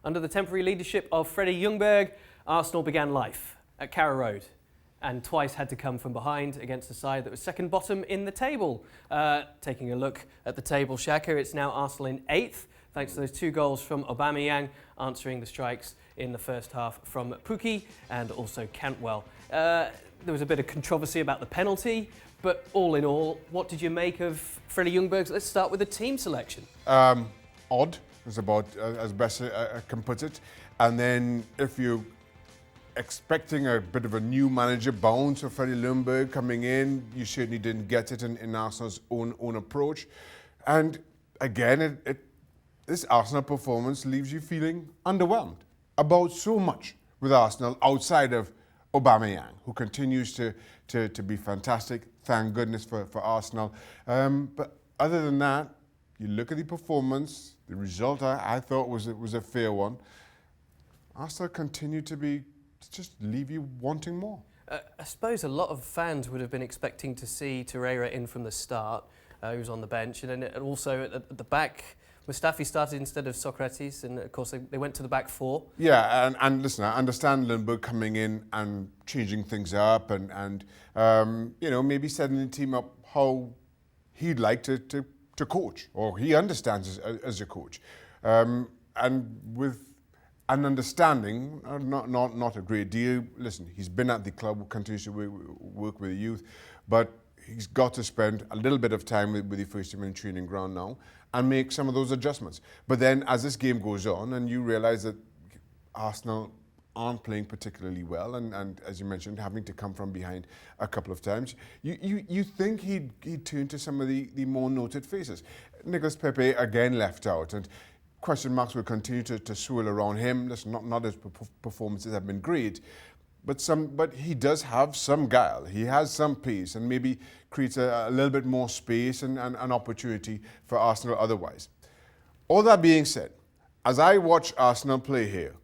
Under the temporary leadership of Freddie Ljungberg, Arsenal began life at Carrow Road and twice had to come from behind against a side that was second bottom in the table. Taking a look at the table, Shaka, it's now Arsenal in 8th, thanks to those 2 goals from Aubameyang, answering the strikes in the first half from Pukki and also Cantwell. There was a bit of controversy about the penalty, but all in all, what did you make of Freddie Ljungberg's? Let's start with the team selection. Odd is about as best I can put it. And then if you're expecting a bit of a new manager bounce of Freddie Ljunberg coming in, you certainly didn't get it in Arsenal's own approach. And again, this Arsenal performance leaves you feeling underwhelmed about so much with Arsenal outside of Aubameyang, who continues to be fantastic. Thank goodness for Arsenal. But other than that, you look at the performance, the result I thought was a fair one. Arsenal continue to just leave you wanting more. I suppose a lot of fans would have been expecting to see Torreira in from the start, who was on the bench, and then also at the back, Mustafi started instead of Socrates, and of course they went to the back 4. Yeah, and listen, I understand Ljungberg coming in and changing things up and maybe setting the team up how he'd like to coach, or he understands as a coach. And with an understanding, not a great deal. Listen, he's been at the club, continues to work with the youth, but he's got to spend a little bit of time with the first team in training ground now and make some of those adjustments. But then as this game goes on and you realise that Arsenal aren't playing particularly well and as you mentioned, having to come from behind a couple of times, you think he'd turn to some of the more noted faces. Nicolas Pepe again left out, and question marks will continue to swirl around him. Listen, not his performances have been great, but he does have some guile. He has some pace and maybe creates a little bit more space and an opportunity for Arsenal otherwise. All that being said, as I watch Arsenal play here,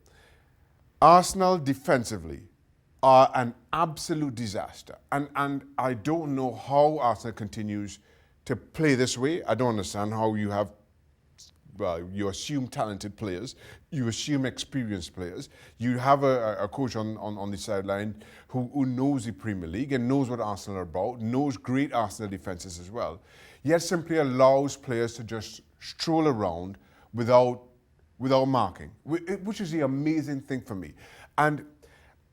Arsenal defensively are an absolute disaster. And I don't know how Arsenal continues to play this way. I don't understand how you have, you assume talented players, you assume experienced players, you have a coach on the sideline who knows the Premier League and knows what Arsenal are about, knows great Arsenal defences as well, yet simply allows players to just stroll around without marking, which is the amazing thing for me. And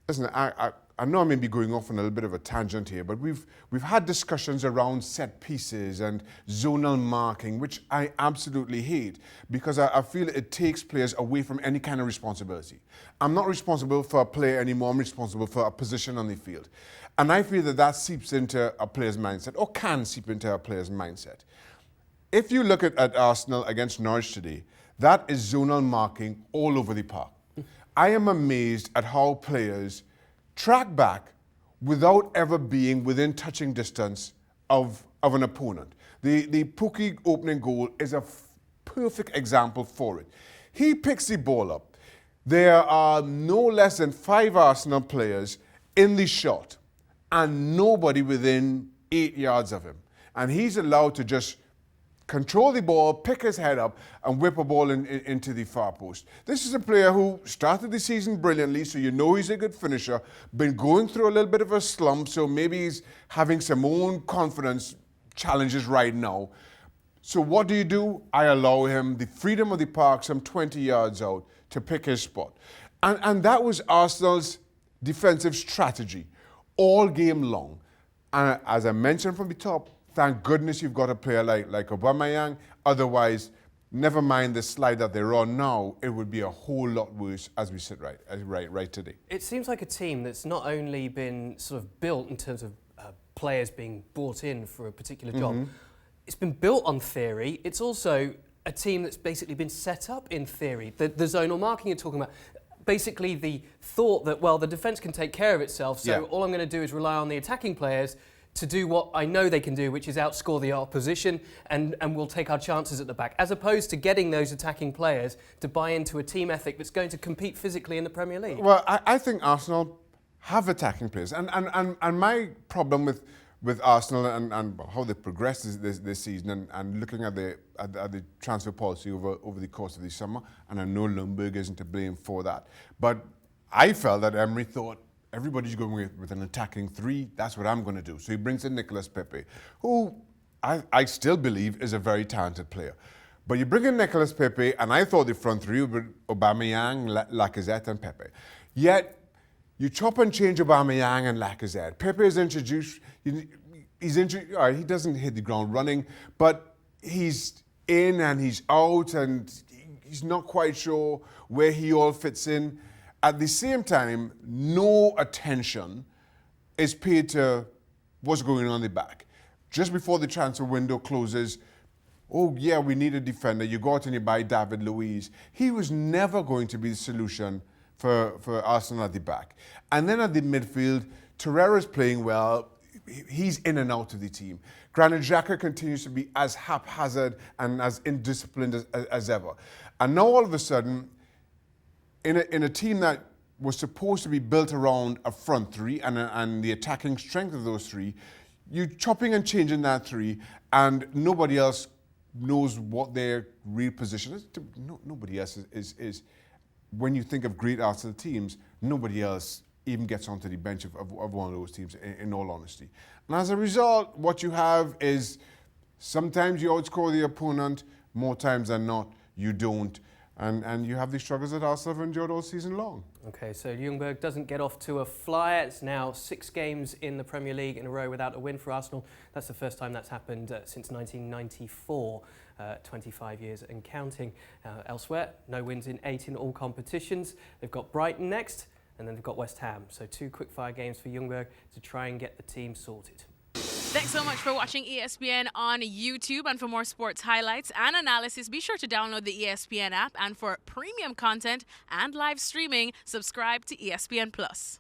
listen, I know I may be going off on a little bit of a tangent here, but we've had discussions around set pieces and zonal marking, which I absolutely hate because I feel it takes players away from any kind of responsibility. I'm not responsible for a player anymore, I'm responsible for a position on the field. And I feel that seeps into a player's mindset, or can seep into a player's mindset. If you look at Arsenal against Norwich today, that is zonal marking all over the park. I am amazed at how players track back without ever being within touching distance of an opponent. The Pukki opening goal is a perfect example for it. He picks the ball up. There are no less than 5 Arsenal players in the shot and nobody within 8 yards of him. And he's allowed to just control the ball, pick his head up, and whip a ball into the far post. This is a player who started the season brilliantly, so you know he's a good finisher, been going through a little bit of a slump, so maybe he's having some own confidence challenges right now. So what do? I allow him the freedom of the park, some 20 yards out, to pick his spot. And that was Arsenal's defensive strategy all game long. And as I mentioned from the top, thank goodness you've got a player like Aubameyang. Otherwise, never mind the slide that they're on now, it would be a whole lot worse as we sit right today. It seems like a team that's not only been sort of built in terms of players being brought in for a particular job. It's been built on theory. It's also a team that's basically been set up in theory. The zonal marking you're talking about, basically the thought that, well, the defence can take care of itself, so all I'm going to do is rely on the attacking players to do what I know they can do, which is outscore the opposition, and we'll take our chances at the back, as opposed to getting those attacking players to buy into a team ethic that's going to compete physically in the Premier League. Well, I think Arsenal have attacking players, and my problem with Arsenal and how they progressed this season, and looking at the transfer policy over the course of the summer, and I know Ljungberg isn't to blame for that, but I felt that Emery thought everybody's going with an attacking three. That's what I'm going to do. So he brings in Nicolas Pepe, who I still believe is a very talented player. But you bring in Nicolas Pepe, and I thought the front three would be Aubameyang, Lacazette, and Pepe. Yet you chop and change Aubameyang and Lacazette. Pepe is introduced. All right, he doesn't hit the ground running, but he's in and he's out, and he's not quite sure where he all fits in. At the same time, no attention is paid to what's going on in the back. Just before the transfer window closes, oh yeah, we need a defender. You go out and you buy David Luiz. He was never going to be the solution for Arsenal at the back. And then at the midfield, Torreira's playing well. He's in and out of the team. Granit Xhaka continues to be as haphazard and as indisciplined as ever. And now all of a sudden, in a team that was supposed to be built around a front three and the attacking strength of those three, you're chopping and changing that three, and nobody else knows what their real position is. Nobody else is when you think of great Arsenal teams, nobody else even gets onto the bench of one of those teams, in all honesty. And as a result, what you have is sometimes you outscore the opponent, more times than not, you don't. And you have these struggles that Arsenal have endured all season long. Okay, so Ljungberg doesn't get off to a flyer. It's now 6 games in the Premier League in a row without a win for Arsenal. That's the first time that's happened since 1994, 25 years and counting. Elsewhere, no wins in 8 in all competitions. They've got Brighton next, and then they've got West Ham. So 2 quick-fire games for Ljungberg to try and get the team sorted. Thanks so much for watching ESPN on YouTube. And for more sports highlights and analysis, be sure to download the ESPN app. And for premium content and live streaming, subscribe to ESPN Plus.